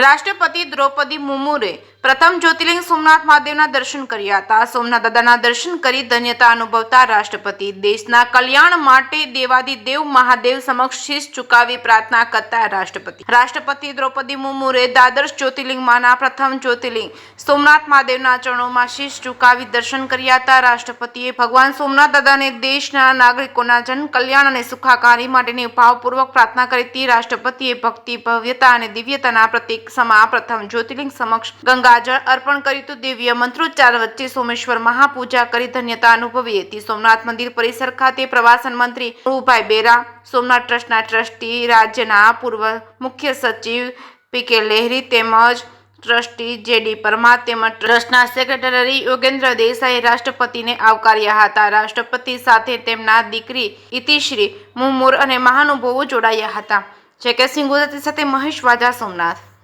રાષ્ટ્રપતિ દ્રૌપદી મુર્મુએ પ્રથમ જ્યોતિર્લિંગ સોમનાથ મહાદેવના દર્શન કર્યા હતા। સોમનાથ દાદાના દર્શન કરી ધન્યતા અનુભવતા રાષ્ટ્રપતિ દેશના કલ્યાણ માટે દેવાધિદેવ મહાદેવ સમક્ષ શીશ ઝુકાવી પ્રાર્થના કરતા રાષ્ટ્રપતિ દ્રૌપદી મુર્મુએ દ્વાદશ જ્યોતિર્લિંગમાંના પ્રથમ જ્યોતિર્લિંગ સોમનાથ મહાદેવના ચરણોમાં શીશ ઝુકાવી દર્શન કર્યા હતા। રાષ્ટ્રપતિએ ભગવાન સોમનાથ દાદાને દેશના નાગરિકોના જન કલ્યાણ અને સુખાકારી માટેની ભાવપૂર્વક પ્રાર્થના કરી હતી। રાષ્ટ્રપતિએ ભક્તિ, ભવ્યતા અને દિવ્યતાના પ્રતીક સમા પ્રથમ જ્યોતિર્લિંગ સમક્ષ ગંગાજળ અર્પણ કર્યું હતું। દિવ્ય મંત્રોચ્ચાર વચ્ચે સોમેશ્વર મહાપૂજા કરી ધન્યતા અનુભવી હતી। સોમનાથ મંદિર પરિસર ખાતે પ્રવાસન મંત્રી પ્રભુભાઈ બેરા, સોમનાથ ટ્રસ્ટના ટ્રસ્ટી, રાજ્યના પૂર્વ મુખ્ય સચિવ પી.કે. લહેરી તેમજ ટ્રસ્ટી જે.ડી. પરમાર તેમજ ટ્રસ્ટના સેક્રેટરી યોગેન્દ્ર દેસાઈએ રાષ્ટ્રપતિને આવકાર્યા હતા। રાષ્ટ્રપતિ સાથે તેમના દીકરી ઇતિશ્રી મુર્મુ અને મહાનુભાવો જોડાયા હતા। જે કે સિંહ ગુજરાતી સાથે મહેશ વાજા, સોમનાથ।